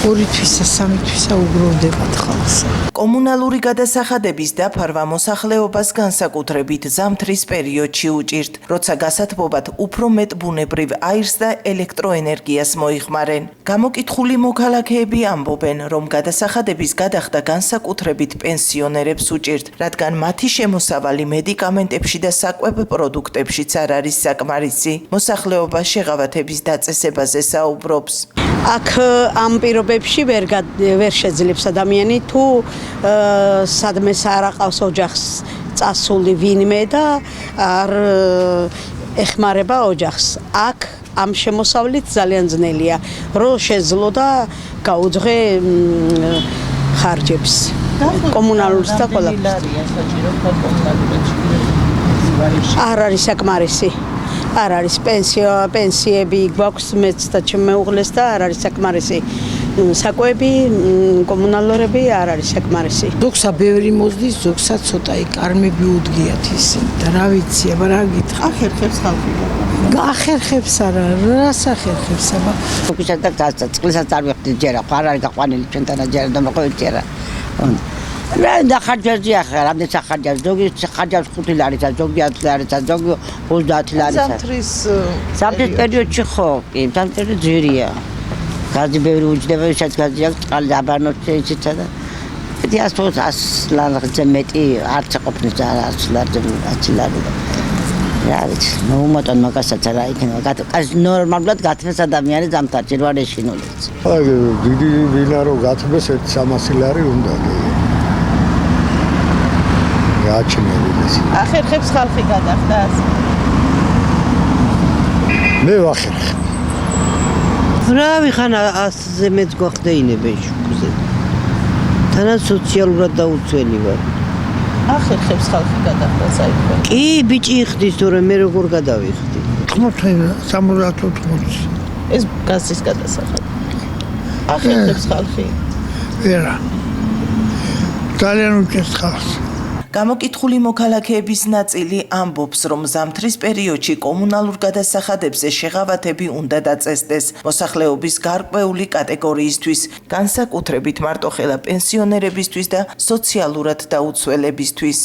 2 თვისა, 3 თვისა უგროვდებათ ხალხს. კომუნალური გადასახადების დაფარვა მოსახლეობას განსაკუთრებით ზამთრის პერიოდში უჭირთ, როცა გასათბობად უფრო მეტ ბუნებრივ აირს და ელექტროენერგიას მოიხმარენ. გამოკითხული მოქალაქეები ამბობენ, რომ გადასახადების გადახდა განსაკუთრებით პენსიონერებს უჭირთ, რადგან მათი შემოსავალი მედიკამენტებში და საკვებ პროდუქტებშიც არ არის საკმარისი. მოსახლეობა შეღავათების დაწესებაზე საუბრობს. აქ ამ პირობებში ვერ შეძლებს ადამიანი თუ სადმეს არ აყავს ოჯახს წასული ვინმე და არ ეხმარება ოჯახს. აქ ამ შემოსავლით ძალიან ძნელია, რომ შეძლო და გაუძღე ხარჯებს. კომუნალურს და ყველაფერს. არ არის საკმარისი. არ არის პენსიები გვაქვს მეც და მეუღლეს და არ არის საკმარისი. საკვები, კომუნალურები არ არის საკმარისი. ზოგსა ბევრი მოსდის, ზოგსა ცოტა კარმები უდგიათ ისინი და რა ვიცი, აბა რა გითხრა. ახერხებს ხალხი. ახერხებს არა, რას ახერხებს აბა. ზოგისა და წყლსაც არ ვიხდი ჯერა, არ არის გაყვანილი ჩვენთან ჯერა და მოყოლით ჯერა. და ხარჯები ახლა რამდენი სახარჯავს, ზოგი ხარჯავს 5 ლარისა, ზოგი 10 ლარისა, ზოგი 30 ლარისა. ზამთრის პერიოდში ხო, კი, ზამთრი ძვირია. გაზი ბევრი უჯდება, ვისაც გაზი აქვს, წყალი აბანოთი იცით და 100 ლარზე მეტი არც ყოფნის 100 ლარზე 100 ლარი. რა ვიცი, მოუმატონ მაგასაც რა იქნება. ნორმალურად გათმეს ადამიანი ზამთარში რა ეშინულიც. აი, დიდი ვინა რო გათმეს 300 ლარი უნდა. ახერხებს ხალხი გადახდას. მე ვახერხებ. რა ვიხან 100-ზე მეც გვახდეინებენ შუქზე. თანაც სოციალურად დაუცველი ვარ. ახერხებს ხალხი გადახდას აი თქვენ. კი, ბიჭი იხდის, თორემ მე როგორ გადავიხდი. 74. ეს გაზის გადასახადი. ახერხებს ხალხი. ვერა. ძალიან უჭერს ხალხს. გამოკითხული მოქალაქეების ნაწილი ამბობს, რომ ზამთრის პერიოდში კომუნალურ გადასახადებზე შეღავათები უნდა დაწესდეს მოსახლეობის გარკვეული კატეგორიისთვის, განსაკუთრებით მარტოხელა პენსიონერებისთვის და სოციალურად დაუცველებისთვის.